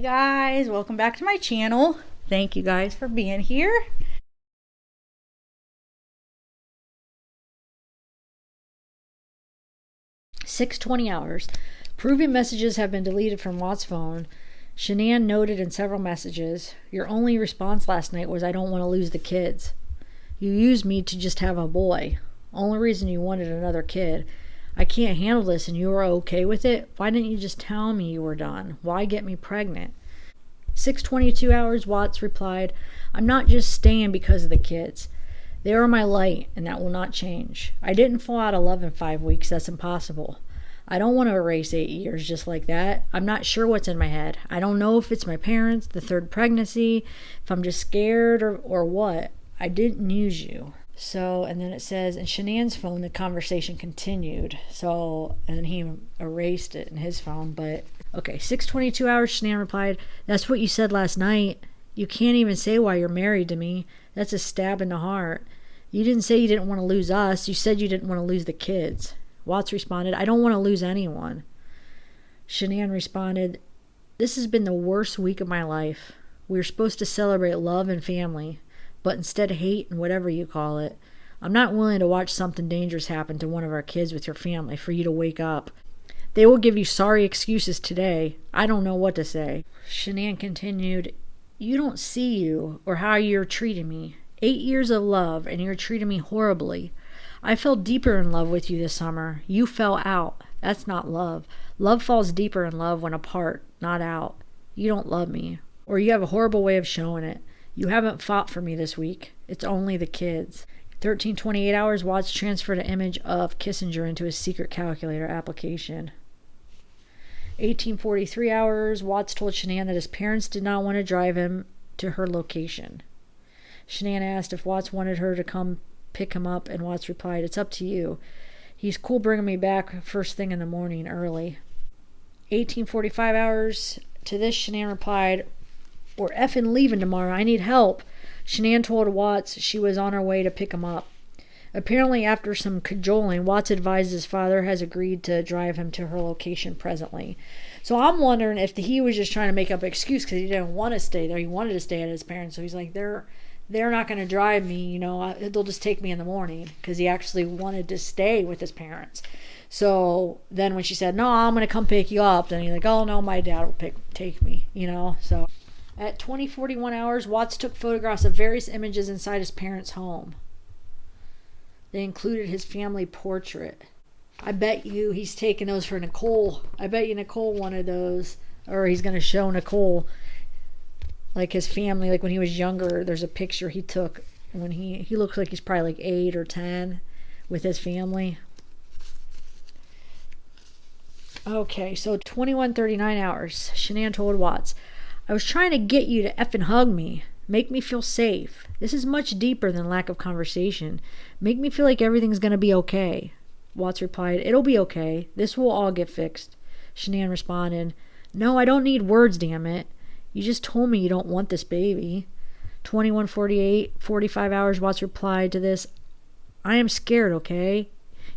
guys, welcome back to my channel. Thank you guys for being here. $6:20. Proving messages have been deleted from Watt's phone. Shanann noted in several messages, your only response last night was I don't want to lose the kids. You used me to just have a boy. Only reason you wanted another kid. I can't handle this and you are okay with it? Why didn't you just tell me you were done? Why get me pregnant? 6:22. Watts replied, I'm not just staying because of the kids. They are my light and that will not change. I didn't fall out of love in 5 weeks. That's impossible. I don't want to erase 8 years just like that. I'm not sure what's in my head. I don't know if it's my parents, the third pregnancy, if I'm just scared or what. I didn't use you. So, and then it says, in Shanann's phone, the conversation continued. So, and then he erased it in his phone. But, okay, 6:22. Shanann replied, that's what you said last night. You can't even say why you're married to me. That's a stab in the heart. You didn't say you didn't want to lose us. You said you didn't want to lose the kids. Watts responded, I don't want to lose anyone. Shanann responded, this has been the worst week of my life. We were supposed to celebrate love and family, but instead hate and whatever you call it. I'm not willing to watch something dangerous happen to one of our kids with your family for you to wake up. They will give you sorry excuses today. I don't know what to say. Shanann continued, you don't see you or how you're treating me. 8 years of love and you're treating me horribly. I fell deeper in love with you this summer. You fell out. That's not love. Love falls deeper in love when apart, not out. You don't love me, or you have a horrible way of showing it. You haven't fought for me this week. It's only the kids. 13:28. Watts transferred an image of Kissinger into his secret calculator application. 18:43. Watts told Shanann that his parents did not want to drive him to her location. Shanann asked if Watts wanted her to come pick him up, and Watts replied, it's up to you. He's cool bringing me back first thing in the morning early. 18:45. To this, Shanann replied, we're effing leaving tomorrow. I need help. Shanann told Watts she was on her way to pick him up. Apparently, after some cajoling, Watts advised his father has agreed to drive him to her location presently. So I'm wondering if he was just trying to make up an excuse because he didn't want to stay there. He wanted to stay at his parents. So he's like, they're not going to drive me, they'll just take me in the morning, because he actually wanted to stay with his parents. So then when she said, no, I'm going to come pick you up, then he's like, oh no, my dad will take me, so. At 20:41, Watts took photographs of various images inside his parents' home. They included his family portrait. I bet you he's taking those for Nicole. I bet you Nicole wanted those, or he's going to show Nicole like his family, like when he was younger. There's a picture he took when he looks like he's probably like 8 or 10 with his family. Okay, so 21:39. Shanann told Watts, I was trying to get you to effing hug me. Make me feel safe. This is much deeper than lack of conversation. Make me feel like everything's going to be okay. Watts replied, it'll be okay. This will all get fixed. Shanann responded, no, I don't need words, damn it. You just told me you don't want this baby. 21:45. Watts replied to this, I am scared, okay?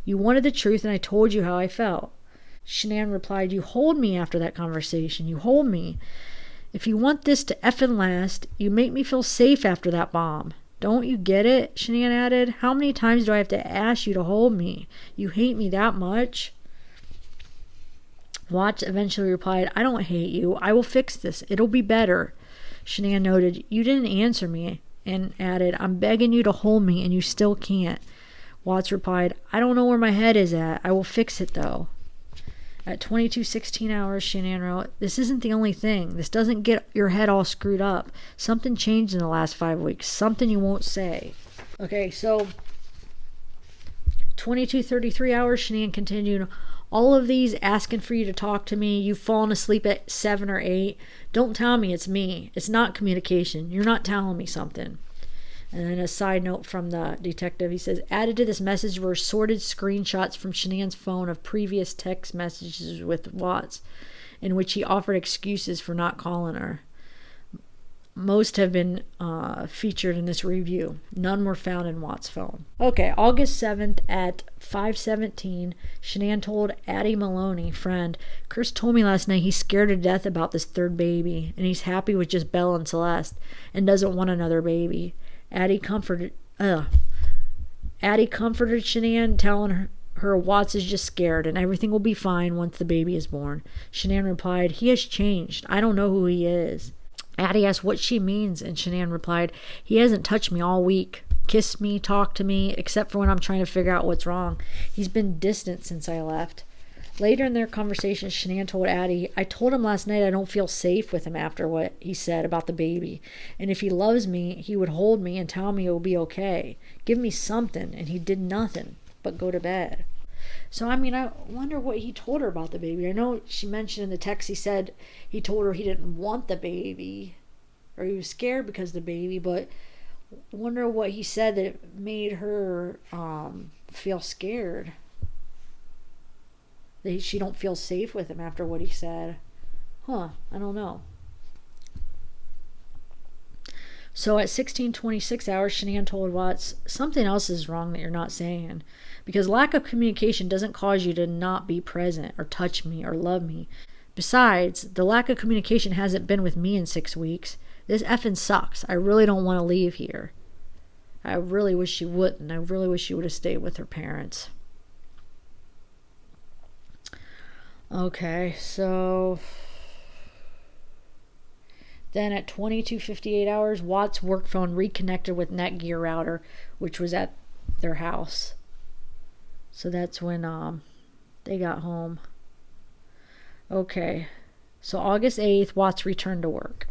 You wanted the truth and I told you how I felt. Shanann replied, you hold me after that conversation. You hold me. If you want this to effing last, you make me feel safe after that bomb. Don't you get it? Shanann added, how many times do I have to ask you to hold me? You hate me that much? Watts eventually replied, I don't hate you. I will fix this. It'll be better. Shanann noted, you didn't answer me, and added, I'm begging you to hold me and you still can't. Watts replied, I don't know where my head is at. I will fix it though. At 22:16, Shanann wrote, this isn't the only thing. This doesn't get your head all screwed up. Something changed in the last 5 weeks. Something you won't say. Okay, so 22:33, Shanann continued, all of these asking for you to talk to me. You've fallen asleep at 7 or 8. Don't tell me it's me. It's not communication. You're not telling me something. And then a side note from the detective, he says, added to this message were sorted screenshots from Shanann's phone of previous text messages with Watts, in which he offered excuses for not calling her. most have been featured in this review. None were found in Watt's phone. Okay, August 7th at 5:17, Shanann told Addie Maloney, friend, Chris told me last night he's scared to death about this third baby, and he's happy with just Belle and Celeste, and doesn't want another baby. Addie comforted Shanann, telling her Watts is just scared and everything will be fine once the baby is born. Shanann replied, he has changed. I don't know who he is. Addie asked what she means, and Shanann replied, he hasn't touched me all week, kissed me, talked to me, except for when I'm trying to figure out what's wrong. He's been distant since I left. Later in their conversation, Shanann told Addie, I told him last night I don't feel safe with him after what he said about the baby. And if he loves me, he would hold me and tell me it will be okay. Give me something, and he did nothing but go to bed. So, I mean, I wonder what he told her about the baby. I know she mentioned in the text he said he told her he didn't want the baby, or he was scared because of the baby, but I wonder what he said that made her feel scared. That she don't feel safe with him after what he said. I don't know. So at 16:26 hours, Shanann told Watts, something else is wrong that you're not saying. Because lack of communication doesn't cause you to not be present or touch me or love me. Besides, the lack of communication hasn't been with me in 6 weeks. This effing sucks. I really don't want to leave here. I really wish she wouldn't. I really wish she would have stayed with her parents. Okay, so then at 22:58 hours, Watt's work phone reconnected with Netgear router, which was at their house. So that's when they got home. Okay, so August 8th, Watts returned to work.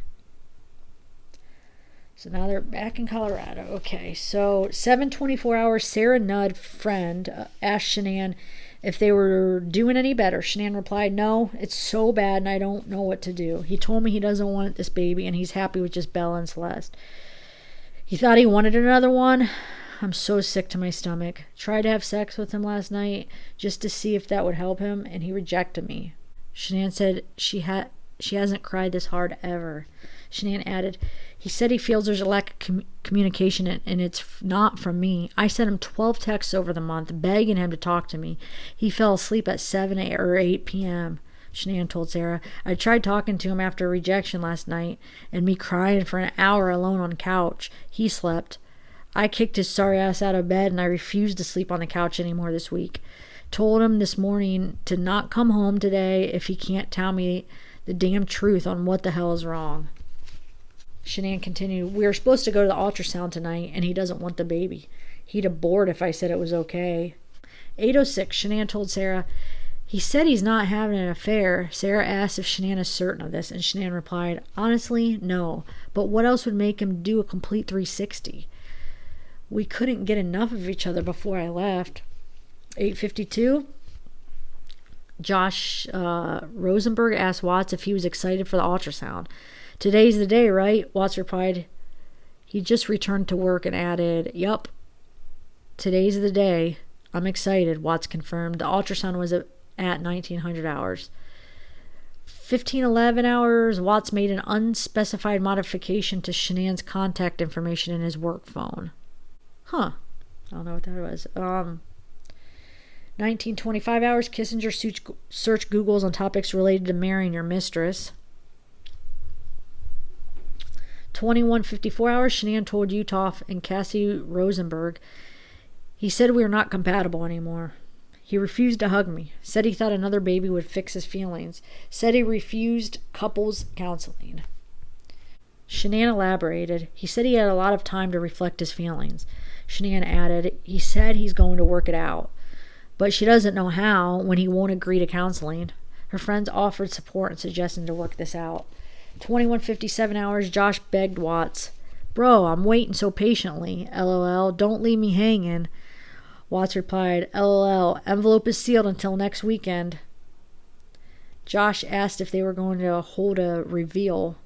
So now they're back in Colorado. Okay, so 7:24 hours, Sarah Nudd, friend, asked Shanann if they were doing any better. Shanann replied, no, it's so bad and I don't know what to do. He told me he doesn't want this baby and he's happy with just Bella and Celeste. He thought he wanted another one. I'm so sick to my stomach. Tried to have sex with him last night just to see if that would help him, and he rejected me. Shanann said she hasn't cried this hard ever. Shanann added, he said he feels there's a lack of communication and it's not from me. I sent him 12 texts over the month begging him to talk to me. He fell asleep at 7 or 8 p.m. Shanann told Sarah, I tried talking to him after rejection last night and me crying for an hour alone on the couch. He slept. I kicked his sorry ass out of bed and I refused to sleep on the couch anymore this week. Told him this morning to not come home today if he can't tell me the damn truth on what the hell is wrong. Shanann continued, we were supposed to go to the ultrasound tonight and he doesn't want the baby. He'd abort if I said it was okay. 8:06, Shanann told Sarah, he said he's not having an affair. Sarah asked if Shanann is certain of this, and Shanann replied, honestly, no. But what else would make him do a complete 360? We couldn't get enough of each other before I left. 8:52, Josh Rosenberg asked Watts if he was excited for the ultrasound. Today's the day, right? Watts replied, he just returned to work, and added, yup, today's the day. I'm excited, Watts confirmed. The ultrasound was at 1900 hours. 15:11 hours, Watts made an unspecified modification to Shanann's contact information in his work phone. I don't know what that was. 19:25 hours, Kissinger searched Googles on topics related to marrying your mistress. 21:54 hours, Shanann told Utah and Cassie Rosenberg, he said we are not compatible anymore. He refused to hug me, said he thought another baby would fix his feelings, said he refused couples counseling. Shanann elaborated, he said he had a lot of time to reflect his feelings. Shanann added, he said he's going to work it out, but she doesn't know how when he won't agree to counseling. Her friends offered support and suggested to work this out. 21:57 hours, Josh begged Watts, bro, I'm waiting so patiently, LOL, don't leave me hanging. Watts replied, LOL, envelope is sealed until next weekend. Josh asked if they were going to hold a reveal,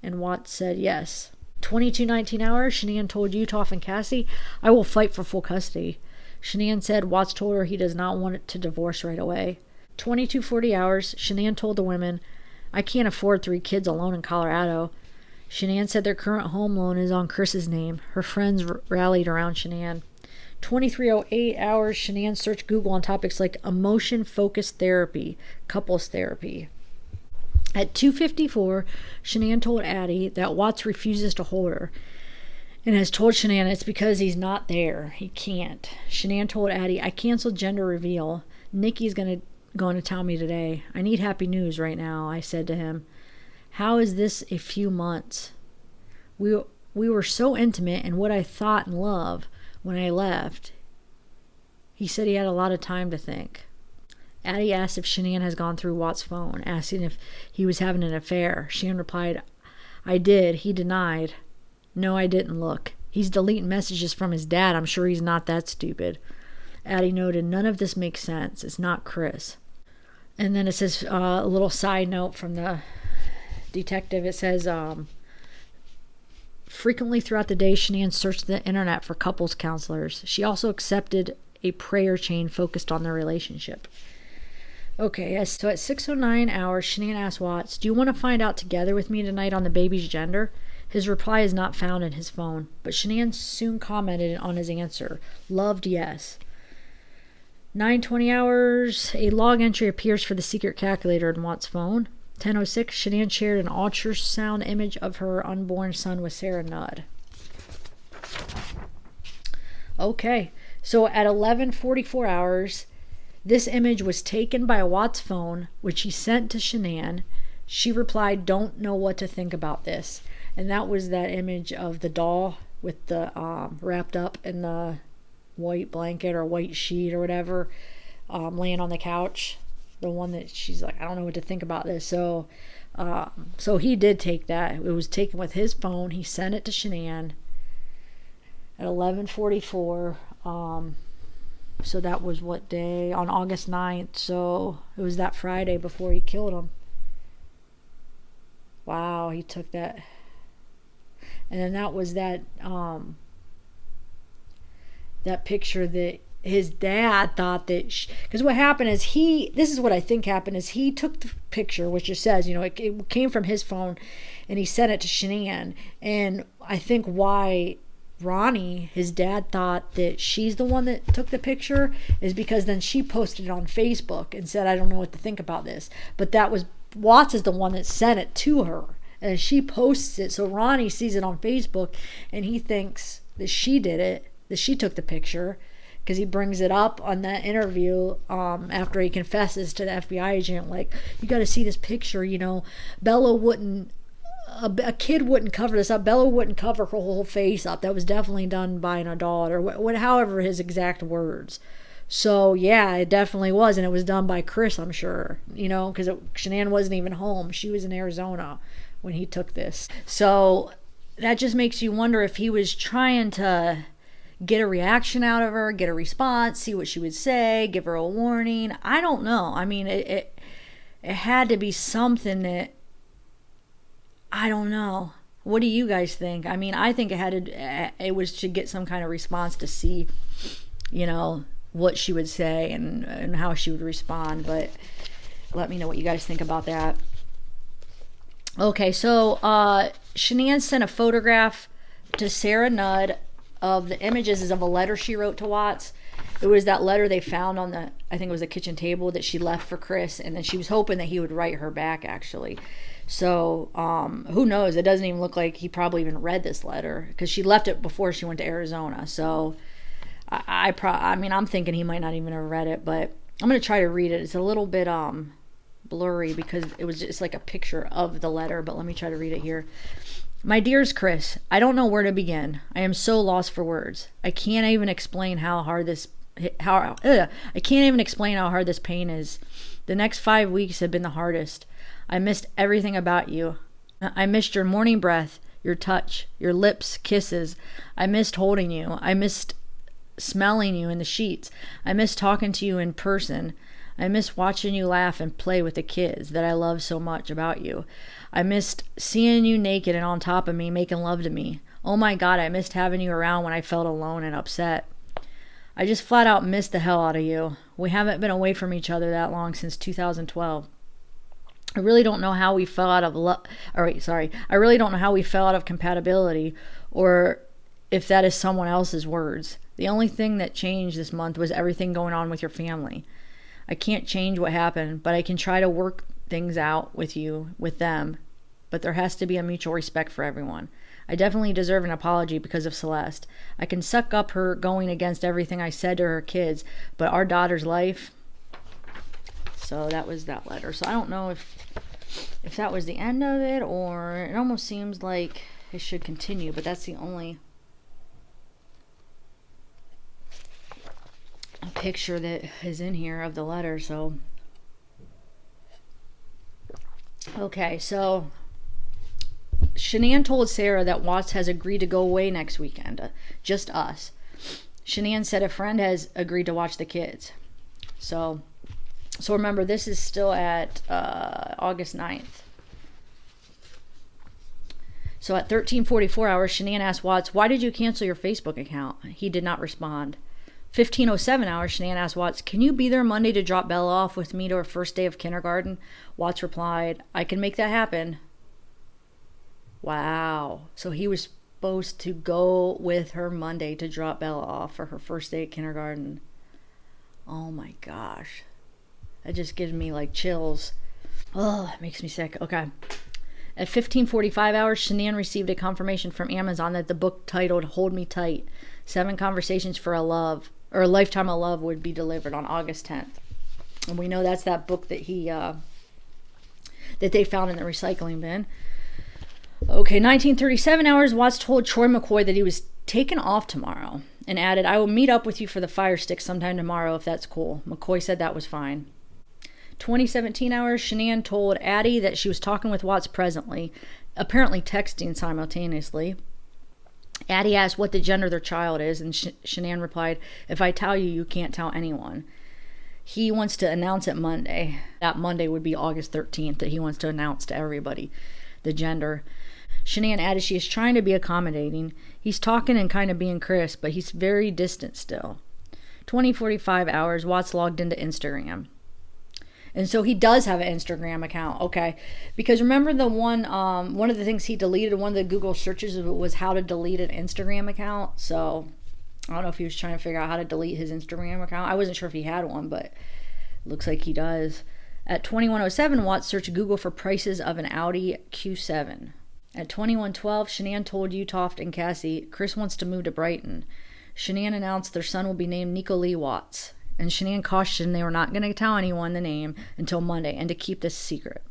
and Watts said yes. 22:19 hours, Shanann told Utah and Cassie, I will fight for full custody. Shanann said Watts told her he does not want to divorce right away. 22:40 hours, Shanann told the women, I can't afford 3 kids alone in Colorado. Shanann said their current home loan is on Chris's name. Her friends rallied around Shanann. 23:08 hours, Shanann searched Google on topics like emotion-focused therapy, couples therapy. At 2:54, Shanann told Addie that Watts refuses to hold her and has told Shanann it's because he's not there. He can't. Shanann told Addie, I canceled gender reveal. Nikki's going to tell me today. I need happy news right now, I said to him. How is this a few months? We were so intimate in what I thought and love when I left. He said he had a lot of time to think. Addie asked if Shanann has gone through Watt's phone, asking if he was having an affair. Shanann replied, I did. He denied. No, I didn't look. He's deleting messages from his dad. I'm sure he's not that stupid. Addie noted, none of this makes sense. It's not Chris. And then it says a little side note from the detective. It says, frequently throughout the day, Shanann searched the internet for couples counselors. She also accepted a prayer chain focused on their relationship. Okay, so at 6:09 hours, Shanann asked Watts, do you want to find out together with me tonight on the baby's gender? His reply is not found in his phone, but Shanann soon commented on his answer. Loved yes. 9:20 hours, a log entry appears for the secret calculator in Watts' phone. 10:06, Shanann shared an ultrasound image of her unborn son with Sarah Nudd. Okay, so at 11:44 hours, this image was taken by Watts' phone, which he sent to Shanann. She replied, don't know what to think about this. And that was that image of the doll with the wrapped up in the white blanket or white sheet or whatever, laying on the couch. The one that she's like, I don't know what to think about this. So he did take that. It was taken with his phone. He sent it to Shanann at 11:44. So that was what day? On August 9th. So it was that Friday before he killed him. Wow, he took that. And then that was that that picture that his dad thought that, because what happened is this is what I think happened, is he took the picture, which it says, it came from his phone, and he sent it to Shanann. And I think why Ronnie, his dad, thought that she's the one that took the picture is because then she posted it on Facebook and said, I don't know what to think about this. But that was, Watts is the one that sent it to her, and she posts it. So Ronnie sees it on Facebook, and he thinks that she did it, that she took the picture, because he brings it up on that interview after he confesses to the FBI agent, like, you got to see this picture, Bella wouldn't, a kid wouldn't cover this up. Bella wouldn't cover her whole face up. That was definitely done by an adult, or however his exact words. So yeah, it definitely was, and it was done by Chris, I'm sure, because Shanann wasn't even home. She was in Arizona when he took this. So that just makes you wonder if he was trying to get a reaction out of her, get a response, see what she would say, give her a warning. I don't know. I mean, it had to be something that, I don't know. What do you guys think? I mean, I think it was to get some kind of response to see, what she would say and how she would respond. But let me know what you guys think about that. Okay, so Shanann sent a photograph to Sarah Nudd of the images of a letter she wrote to Watts. It was that letter they found on I think it was the kitchen table that she left for Chris, and then she was hoping that he would write her back, actually. So who knows? It doesn't even look like he probably even read this letter, because she left it before she went to Arizona. So I'm thinking he might not even have read it, but I'm going to try to read it. It's a little bit blurry because it was just like a picture of the letter, but let me try to read it here. My dearest Chris, I don't know where to begin. I am so lost for words. I can't even explain how hard this pain is. The next 5 weeks have been the hardest. I missed everything about you. I missed your morning breath, your touch, your lips, kisses. I missed holding you. I missed smelling you in the sheets. I missed talking to you in person. I missed watching you laugh and play with the kids that I love so much about you. I missed seeing you naked and on top of me, making love to me. Oh my God, I missed having you around when I felt alone and upset. I just flat out missed the hell out of you. We haven't been away from each other that long since 2012. I really don't know how we fell out of I really don't know how we fell out of compatibility, or if that is someone else's words. The only thing that changed this month was everything going on with your family. I can't change what happened, but I can try to work things out with them. But there has to be a mutual respect for everyone. I definitely deserve an apology because of Celeste. I can suck up her going against everything I said to her kids, but our daughter's life. So that was that letter. So I don't know if that was the end of it, or it almost seems like it should continue, but that's the only picture that is in here of the letter. So okay, so Shanann told Sarah that Watts has agreed to go away next weekend, just us. Shanann said a friend has agreed to watch the kids. So remember, this is still at August 9th. So at 13:44 hours, Shanann asked Watts, "Why did you cancel your Facebook account?" He did not respond. 15:07 hours, Shanann asked Watts, "Can you be there Monday to drop Bella off with me to her first day of kindergarten?" Watts replied, "I can make that happen." Wow. So he was supposed to go with her Monday to drop Bella off for her first day at kindergarten. Oh my gosh. That just gives me like chills. Oh, it makes me sick. Okay. At 15:45 hours, Shanann received a confirmation from Amazon that the book titled Hold Me Tight, 7 Conversations for a Lifetime of Love would be delivered on August 10th. And we know that's that book that that they found in the recycling bin. Okay, 19:37 hours, Watts told Troy McCoy that he was taken off tomorrow and added, "I will meet up with you for the fire stick sometime tomorrow if that's cool." McCoy said that was fine. 2017 hours, Shanann told Addie that she was talking with Watts presently, apparently texting simultaneously. Addie asked what the gender of their child is, and Shanann replied, "If I tell you, you can't tell anyone." He wants to announce it Monday. That Monday would be August 13th, that he wants to announce to everybody the gender. Shanann added she is trying to be accommodating. He's talking and kind of being crisp, but he's very distant still. 20:45 hours, Watts logged into Instagram. And so he does have an Instagram account. Okay. Because remember the one of the things he deleted, one of the Google searches was how to delete an Instagram account. So I don't know if he was trying to figure out how to delete his Instagram account. I wasn't sure if he had one, but looks like he does. At 21:07, Watts searched Google for prices of an Audi Q7. At 21:12, Shanann told Utoft and Cassie, Chris wants to move to Brighton. Shanann announced their son will be named Nico Lee Watts. And Shanann cautioned they were not going to tell anyone the name until Monday and to keep this secret.